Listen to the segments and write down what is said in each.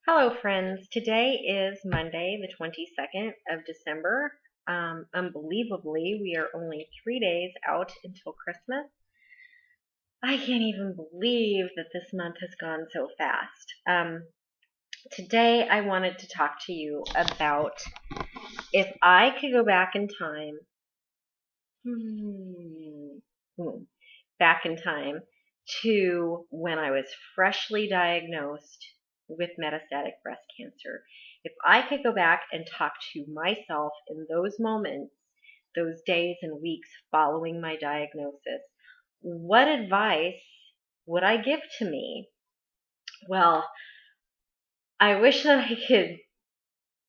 Hello, friends. Today is Monday, the 22nd of December. Unbelievably, we are only 3 days out until Christmas. I can't even believe that this month has gone so fast. Today, I wanted to talk to you about if I could go back in time, back in time to when I was freshly diagnosed with metastatic breast cancer. If I could go back and talk to myself in those moments, those days and weeks following my diagnosis, what advice would I give to me? Well, I wish that I could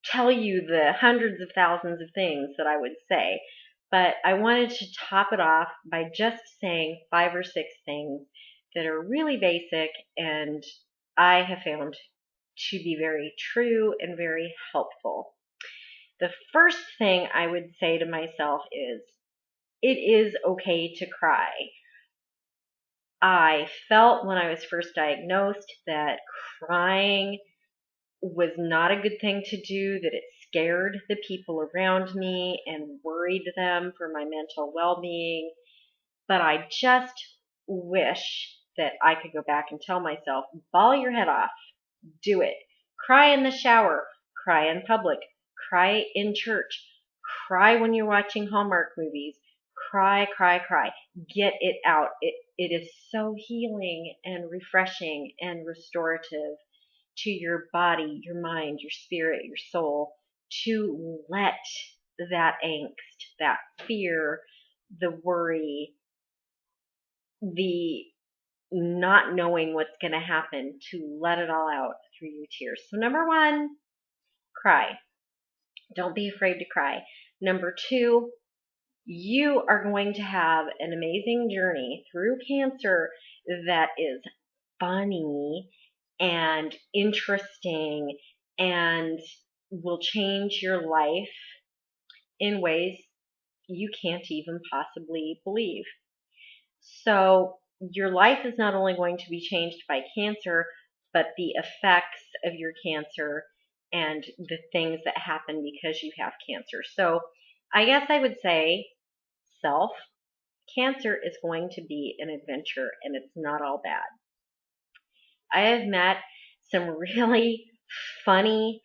tell you the hundreds of thousands of things that I would say, but I wanted to top it off by just saying 5 or 6 things that are really basic and I have found to be very true and very helpful. The first thing I would say to myself is, it is okay to cry. I felt when I was first diagnosed that crying was not a good thing to do, that it scared the people around me and worried them for my mental well-being. But I just wish that I could go back and tell myself, bawl your head off, do it. Cry in the shower, cry in public, cry in church, cry when you're watching Hallmark movies, cry, cry, cry. Get it out. It is so healing and refreshing and restorative to your body, your mind, your spirit, your soul, to let that angst, that fear, the worry, the not knowing what's going to happen, to let it all out through your tears. So number one, cry. Don't be afraid to cry. Number two, you are going to have an amazing journey through cancer that is funny and interesting and will change your life in ways you can't even possibly believe. So your life is not only going to be changed by cancer, but the effects of your cancer and the things that happen because you have cancer. So I guess I would say cancer is going to be an adventure and it's not all bad. I have met some really funny,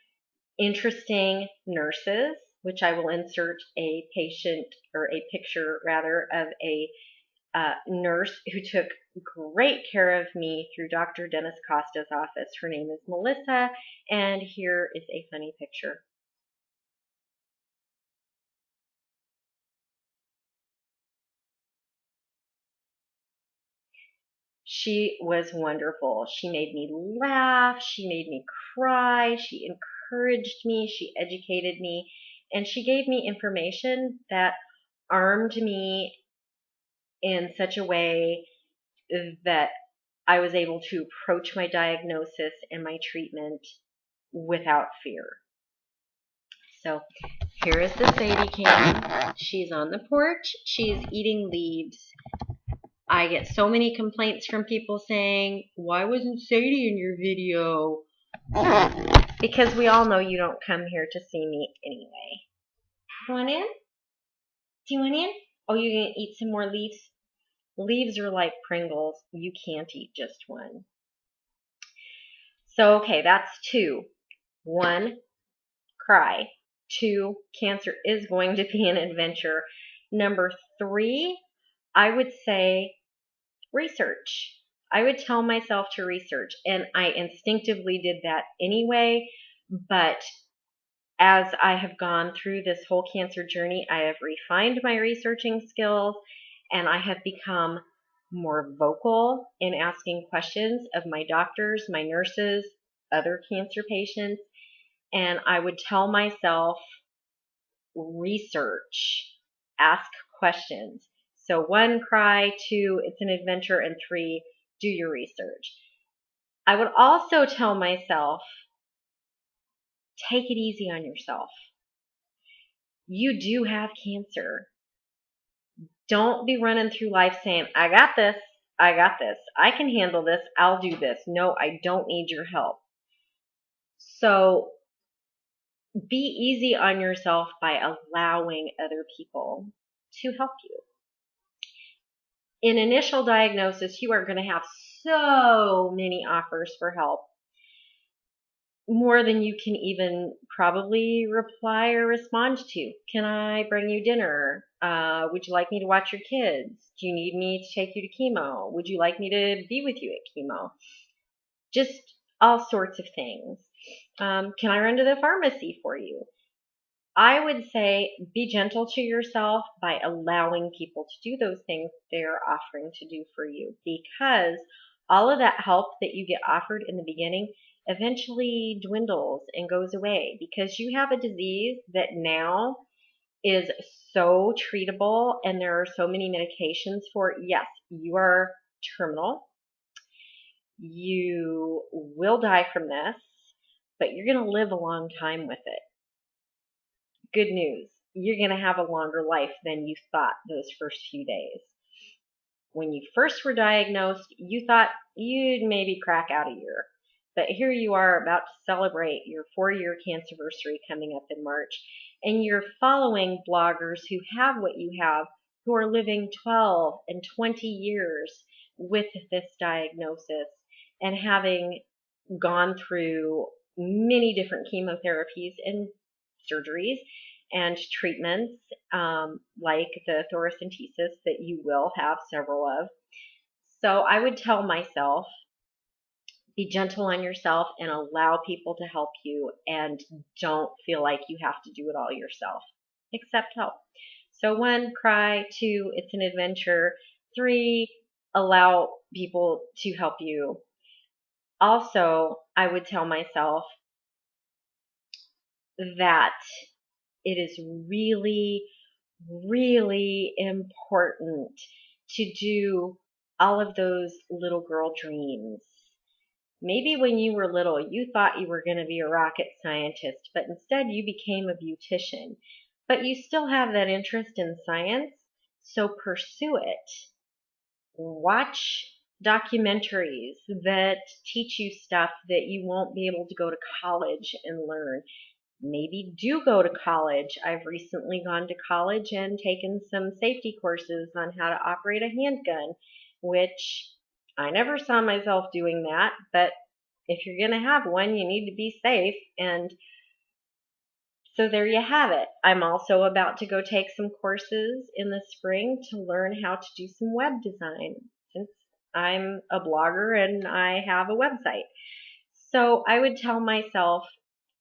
interesting nurses, which I will insert a patient or a picture rather of a nurse who took great care of me through Dr. Dennis Costa's office. Her name is Melissa, and here is a funny picture. She was wonderful. She made me laugh. She made me cry. She encouraged me. She educated me. And she gave me information that armed me in such a way that I was able to approach my diagnosis and my treatment without fear. So here is the Sadie Cam. She's on the porch. She's eating leaves. I get so many complaints from people saying, why wasn't Sadie in your video? Because we all know you don't come here to see me anyway. You want in? Do you want in? Oh, you're going to eat some more leaves? Leaves are like Pringles. You can't eat just one. So, okay, that's two. One, cry. Two, cancer is going to be an adventure. Number three, I would say research. I would tell myself to research, and I instinctively did that anyway, but as I have gone through this whole cancer journey, I have refined my researching skills, and I have become more vocal in asking questions of my doctors, my nurses, other cancer patients, and I would tell myself, research, ask questions. So one, cry, two, it's an adventure, and three, do your research. I would also tell myself, take it easy on yourself. You do have cancer. Don't be running through life saying, I got this, I can handle this, I'll do this. No, I don't need your help. So be easy on yourself by allowing other people to help you. In initial diagnosis, you are going to have so many offers for help, more than you can even probably reply or respond to. Can I bring you dinner? Would you like me to watch your kids? Do you need me to take you to chemo? Would you like me to be with you at chemo? Just all sorts of things. Can I run to the pharmacy for you? I would say be gentle to yourself by allowing people to do those things they're offering to do for you, because all of that help that you get offered in the beginning eventually dwindles and goes away, because you have a disease that now is so treatable and there are so many medications for it. Yes, you are terminal. You will die from this, but you're going to live a long time with it. Good news, you're going to have a longer life than you thought those first few days. When you first were diagnosed, you thought you'd maybe crack out a year. But here you are about to celebrate your 4-year cancerversary coming up in March, and you're following bloggers who have what you have, who are living 12 and 20 years with this diagnosis and having gone through many different chemotherapies and surgeries and treatments, like the thoracentesis that you will have several of. So I would tell myself, be gentle on yourself and allow people to help you, and don't feel like you have to do it all yourself. Accept help. So 1, cry. 2, it's an adventure. 3, allow people to help you. Also, I would tell myself that it is really, really important to do all of those little girl dreams. Maybe when you were little, you thought you were going to be a rocket scientist, but instead you became a beautician. But you still have that interest in science, so pursue it. Watch documentaries that teach you stuff that you won't be able to go to college and learn. Maybe do go to college. I've recently gone to college and taken some safety courses on how to operate a handgun, which I never saw myself doing that, but if you're going to have one, you need to be safe. And so there you have it. I'm also about to go take some courses in the spring to learn how to do some web design, since I'm a blogger and I have a website. So I would tell myself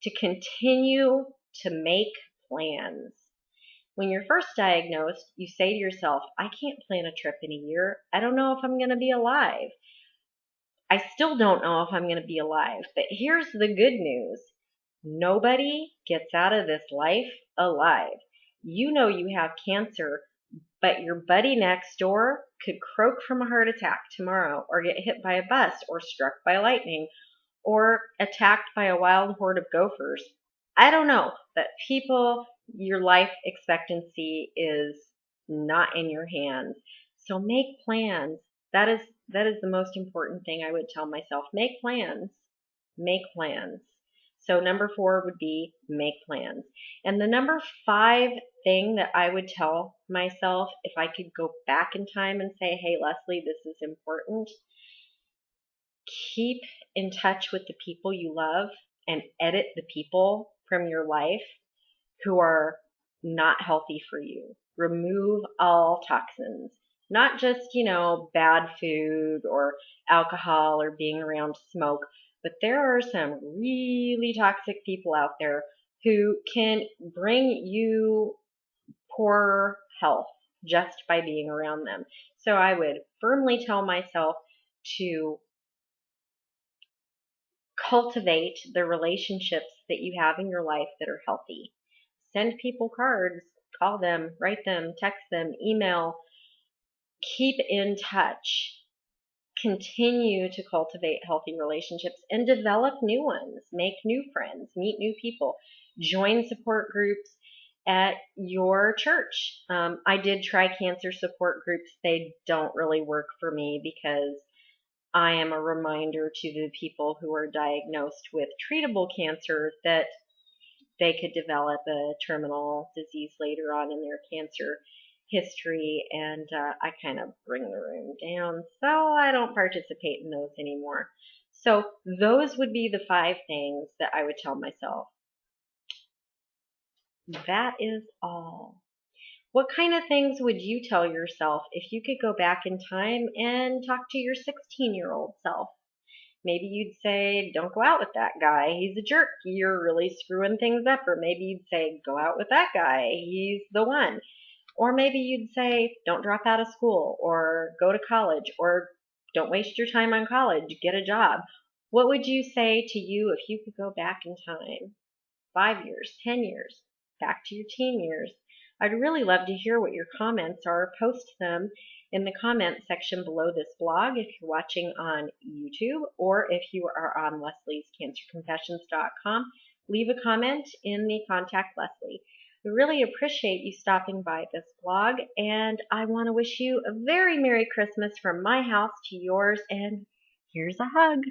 to continue to make plans. When you're first diagnosed, you say to yourself, I can't plan a trip in a year. I don't know if I'm going to be alive. I still don't know if I'm going to be alive. But here's the good news. Nobody gets out of this life alive. You know you have cancer, but your buddy next door could croak from a heart attack tomorrow, or get hit by a bus, or struck by lightning, or attacked by a wild horde of gophers. I don't know, but people, your life expectancy is not in your hands. So make plans. That is the most important thing I would tell myself. Make plans. Make plans. So number 4 would be make plans. And the number 5 thing that I would tell myself, if I could go back in time and say, hey, Leslie, this is important, keep in touch with the people you love and edit the people from your life who are not healthy for you. Remove all toxins, not just, bad food or alcohol or being around smoke, but there are some really toxic people out there who can bring you poor health just by being around them. So I would firmly tell myself to cultivate the relationships that you have in your life that are healthy. Send people cards, call them, write them, text them, email. Keep in touch. Continue to cultivate healthy relationships and develop new ones. Make new friends, meet new people, join support groups at your church. I did try cancer support groups. They don't really work for me because I am a reminder to the people who are diagnosed with treatable cancer that they could develop a terminal disease later on in their cancer history, and I kind of bring the room down, so I don't participate in those anymore. So those would be the 5 things that I would tell myself. That is all. What kind of things would you tell yourself if you could go back in time and talk to your 16-year-old self? Maybe you'd say, don't go out with that guy. He's a jerk. You're really screwing things up. Or maybe you'd say, go out with that guy. He's the one. Or maybe you'd say, don't drop out of school or go to college or don't waste your time on college. Get a job. What would you say to you if you could go back in time? 5 years, 10 years, back to your teen years. I'd really love to hear what your comments are. Post them in the comment section below this blog if you're watching on YouTube, or if you are on lesliescancerconfessions.com, leave a comment in the Contact Leslie. I really appreciate you stopping by this blog, and I want to wish you a very Merry Christmas from my house to yours, and here's a hug.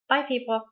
Bye, people.